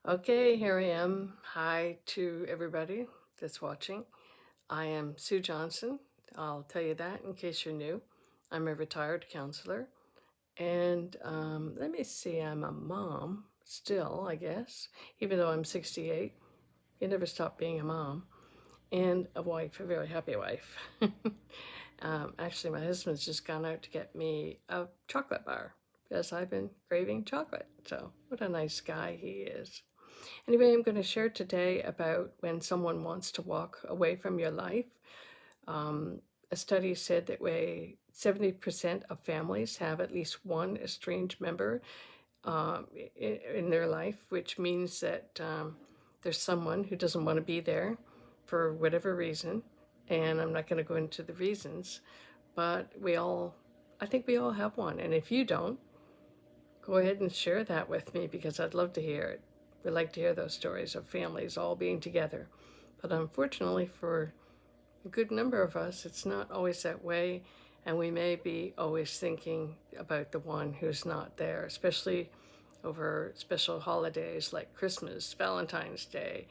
Okay, here I am. Hi to everybody that's watching. I am Sue Johnson. I'll tell you that in case you're new. I'm a retired counselor. And let me see, I'm a mom still, I guess, even though I'm 68. You never stop being a mom. And a wife, a very happy wife. Actually, my husband's just gone out to get me a chocolate bar because I've been craving chocolate. So, what a nice guy he is. Anyway, I'm going to share today about when someone wants to walk away from your life. A study said that 70% of families have at least one estranged member in their life, which means that there's someone who doesn't want to be there for whatever reason. And I'm not going to go into the reasons, but I think we all have one. And if you don't, go ahead and share that with me because I'd love to hear it. We like to hear those stories of families all being together. But unfortunately, for a good number of us, it's not always that way. And we may be always thinking about the one who's not there, especially over special holidays like Christmas, Valentine's Day,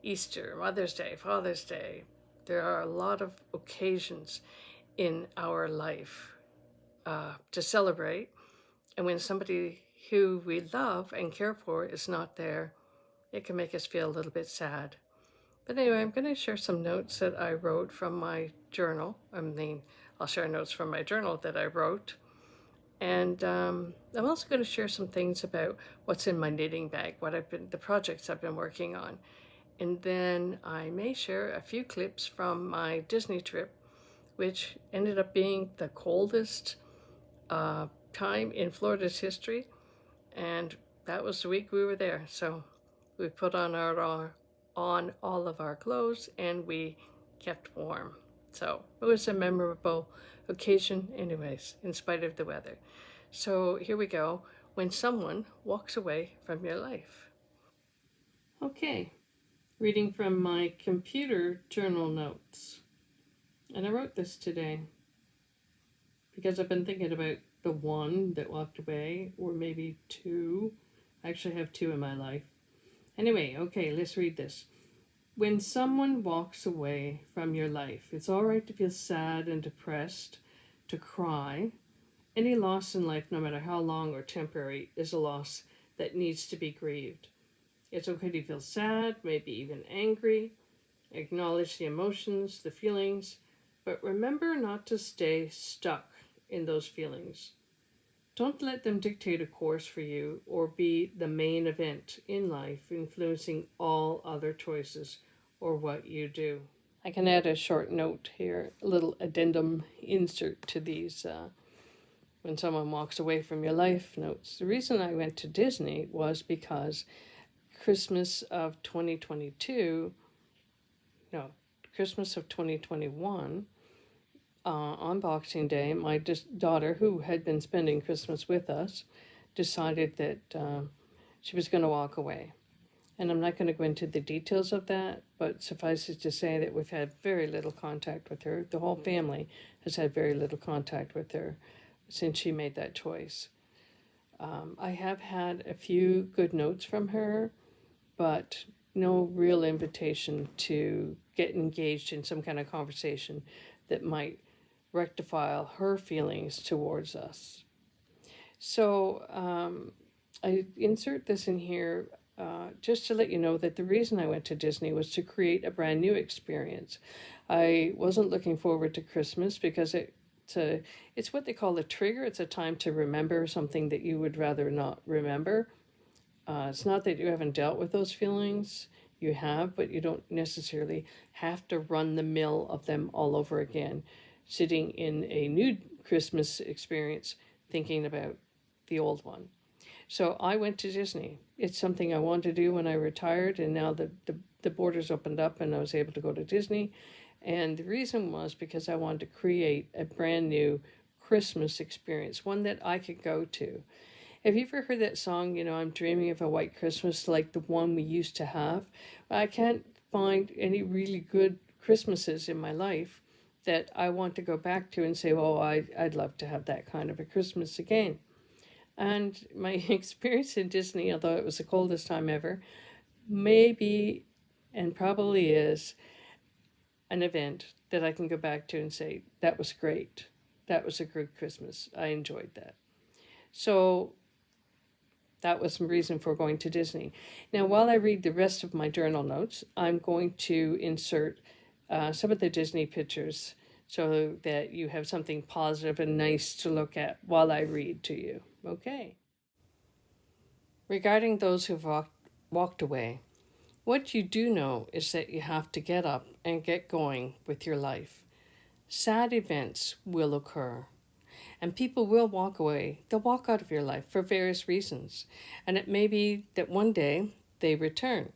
Easter, Mother's Day, Father's Day. There are a lot of occasions in our life to celebrate. And when somebody who we love and care for is not there, it can make us feel a little bit sad. But anyway, I'm going to share some notes that I wrote from my journal. I'll share notes from my journal that I wrote. And I'm also going to share some things about what's in my knitting bag, the projects I've been working on. And then I may share a few clips from my Disney trip, which ended up being the coldest time in Florida's history. And that was the week we were there. So we put on all of our clothes and we kept warm. So it was a memorable occasion anyways, in spite of the weather. So here we go. When someone walks away from your life. Okay, reading from my computer journal notes. And I wrote this today because I've been thinking about the one that walked away, or maybe two. I actually have two in my life. Anyway, okay, let's read this. When someone walks away from your life, it's all right to feel sad and depressed, to cry. Any loss in life, no matter how long or temporary, is a loss that needs to be grieved. It's okay to feel sad, maybe even angry. Acknowledge the emotions, the feelings, but remember not to stay stuck in those feelings. Don't let them dictate a course for you or be the main event in life, influencing all other choices or what you do. I can add a short note here, a little addendum insert to these when someone walks away from your life notes. The reason I went to Disney was because Christmas of 2022, no, Christmas of 2021, on Boxing Day, my daughter, who had been spending Christmas with us, decided that she was going to walk away. And I'm not going to go into the details of that, but suffice it to say that we've had very little contact with her. The whole family has had very little contact with her since she made that choice. I have had a few good notes from her, but no real invitation to get engaged in some kind of conversation that might rectify her feelings towards us. So I insert this in here just to let you know that the reason I went to Disney was to create a brand new experience. I wasn't looking forward to Christmas because it's what they call a trigger. It's a time to remember something that you would rather not remember. It's not that you haven't dealt with those feelings. You have, but you don't necessarily have to run the mill of them all over again, sitting in a new Christmas experience thinking about the old one. So I went to Disney. It's something I wanted to do when I retired, and now the borders opened up and I was able to go to Disney. And the reason was because I wanted to create a brand new Christmas experience, one that I could go to. Have you ever heard that song, I'm dreaming of a white Christmas like the one we used to have? I can't find any really good Christmases in my life that I want to go back to and say, well, I'd love to have that kind of a Christmas again. And my experience in Disney, although it was the coldest time ever, maybe, and probably is, an event that I can go back to and say, that was great. That was a good Christmas. I enjoyed that. So that was some reason for going to Disney. Now, while I read the rest of my journal notes, I'm going to insert some of the Disney pictures so that you have something positive and nice to look at while I read to you. Okay. Regarding those who've walked away, what you do know is that you have to get up and get going with your life. Sad events will occur, and people will walk away. They'll walk out of your life for various reasons, and it may be that one day they return.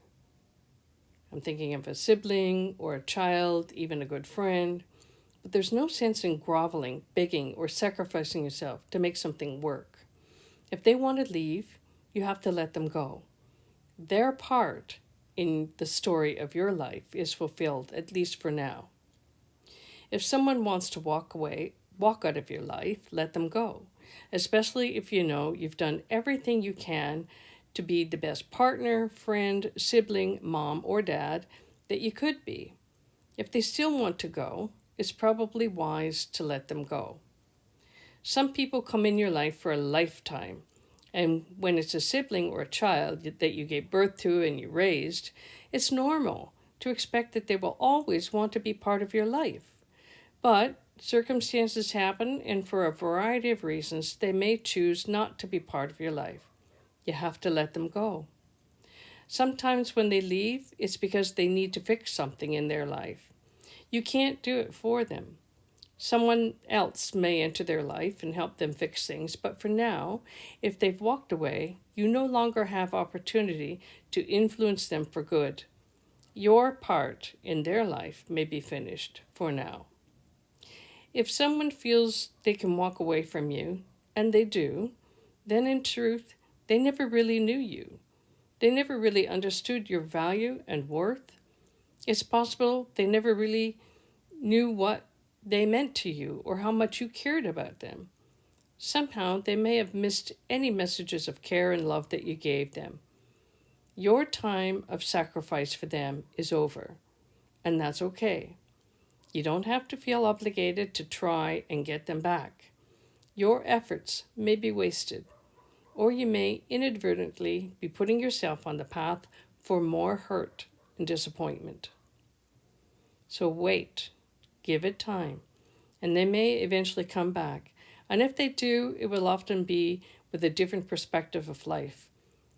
I'm thinking of a sibling or a child, even a good friend, but there's no sense in groveling, begging, or sacrificing yourself to make something work. If they want to leave, you have to let them go. Their part in the story of your life is fulfilled, at least for now. If someone wants to walk away, walk out of your life, let them go, especially if you know you've done everything you can to be the best partner, friend, sibling, mom, or dad that you could be. If they still want to go, it's probably wise to let them go. Some people come in your life for a lifetime, and when it's a sibling or a child that you gave birth to and you raised, it's normal to expect that they will always want to be part of your life. But circumstances happen, and for a variety of reasons, they may choose not to be part of your life. You have to let them go. Sometimes when they leave, it's because they need to fix something in their life. You can't do it for them. Someone else may enter their life and help them fix things, but for now, if they've walked away, you no longer have opportunity to influence them for good. Your part in their life may be finished for now. If someone feels they can walk away from you, and they do, then in truth, they never really knew you. They never really understood your value and worth. It's possible they never really knew what they meant to you or how much you cared about them. Somehow they may have missed any messages of care and love that you gave them. Your time of sacrifice for them is over, and that's okay. You don't have to feel obligated to try and get them back. Your efforts may be wasted, or you may inadvertently be putting yourself on the path for more hurt and disappointment. So wait, give it time, and they may eventually come back. And if they do, it will often be with a different perspective of life.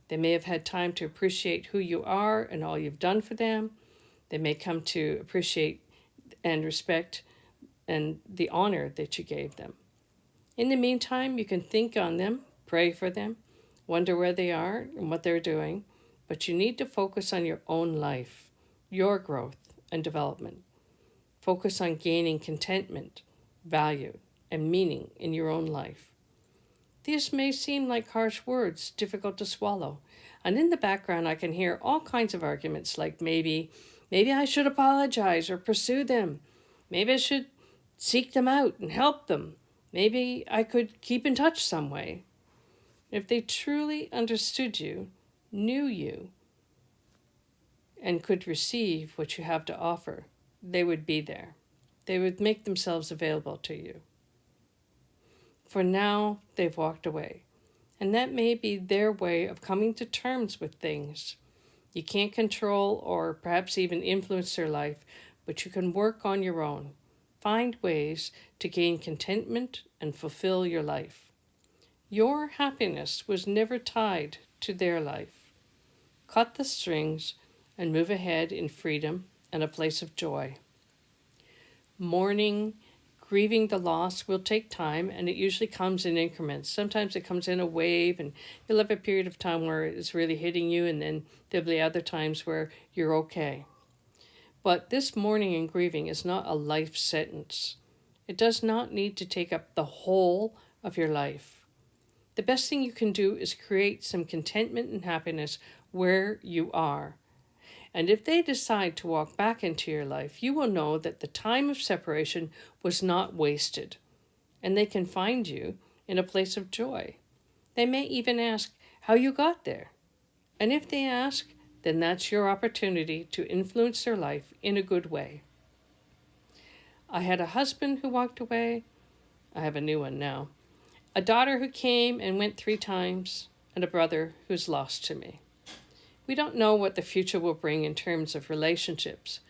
They may have had time to appreciate who you are and all you've done for them. They may come to appreciate and respect and the honor that you gave them. In the meantime, you can think on them, pray for them, wonder where they are and what they're doing, but you need to focus on your own life, your growth and development. Focus on gaining contentment, value, and meaning in your own life. These may seem like harsh words, difficult to swallow, and in the background I can hear all kinds of arguments like maybe I should apologize or pursue them. Maybe I should seek them out and help them. Maybe I could keep in touch some way. If they truly understood you, knew you, and could receive what you have to offer, they would be there. They would make themselves available to you. For now, they've walked away, and that may be their way of coming to terms with things. You can't control or perhaps even influence their life, but you can work on your own. Find ways to gain contentment and fulfill your life. Your happiness was never tied to their life. Cut the strings and move ahead in freedom and a place of joy. Mourning, grieving the loss will take time, and it usually comes in increments. Sometimes it comes in a wave, and you'll have a period of time where it's really hitting you, and then there'll be other times where you're okay. But this mourning and grieving is not a life sentence. It does not need to take up the whole of your life. The best thing you can do is create some contentment and happiness where you are. And if they decide to walk back into your life, you will know that the time of separation was not wasted, and they can find you in a place of joy. They may even ask how you got there. And if they ask, then that's your opportunity to influence their life in a good way. I had a husband who walked away. I have a new one now. A daughter who came and went 3 times, and a brother who's lost to me. We don't know what the future will bring in terms of relationships.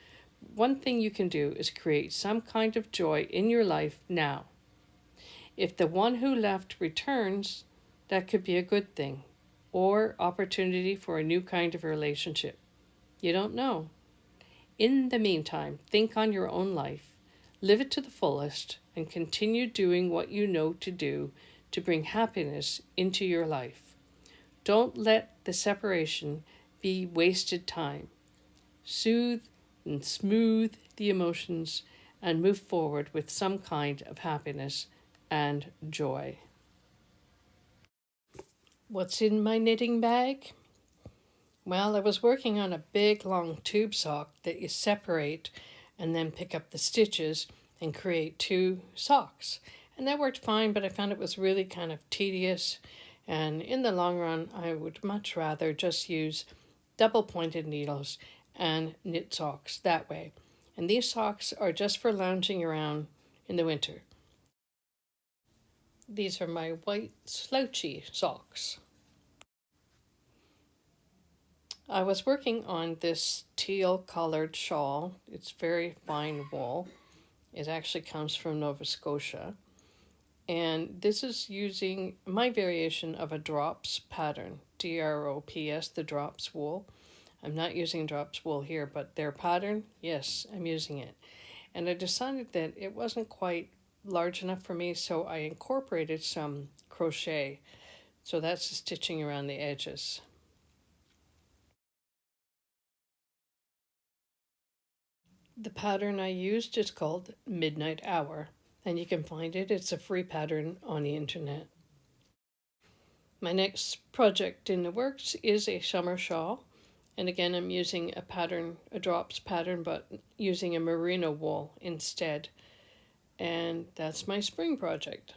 One thing you can do is create some kind of joy in your life now. If the one who left returns, that could be a good thing, or opportunity for a new kind of relationship. You don't know. In the meantime, think on your own life, live it to the fullest, and continue doing what you know to do to bring happiness into your life. Don't let the separation be wasted time. Soothe and smooth the emotions and move forward with some kind of happiness and joy. What's in my knitting bag? Well, I was working on a big long tube sock that you separate and then pick up the stitches and create 2 socks. And that worked fine, but I found it was really kind of tedious. And in the long run, I would much rather just use double pointed needles and knit socks that way. And these socks are just for lounging around in the winter. These are my white slouchy socks. I was working on this teal colored shawl. It's very fine wool. It actually comes from Nova Scotia. And this is using my variation of a drops pattern, DROPS, the drops wool. I'm not using drops wool here, but their pattern, yes, I'm using it. And I decided that it wasn't quite large enough for me, so I incorporated some crochet. So that's the stitching around the edges. The pattern I used is called Midnight Hour, and you can find it. It's a free pattern on the internet. My next project in the works is a summer shawl. And again, I'm using a pattern, a drops pattern, but using a merino wool instead. And that's my spring project.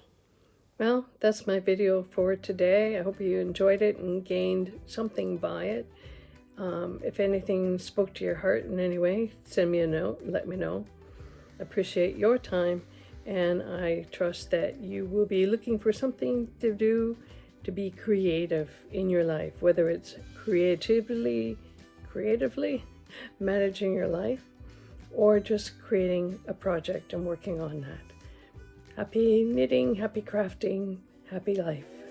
Well, that's my video for today. I hope you enjoyed it and gained something by it. If anything spoke to your heart in any way, send me a note, let me know. I appreciate your time, and I trust that you will be looking for something to do to be creative in your life, whether it's creatively managing your life or just creating a project and working on that. Happy knitting, happy crafting, happy life.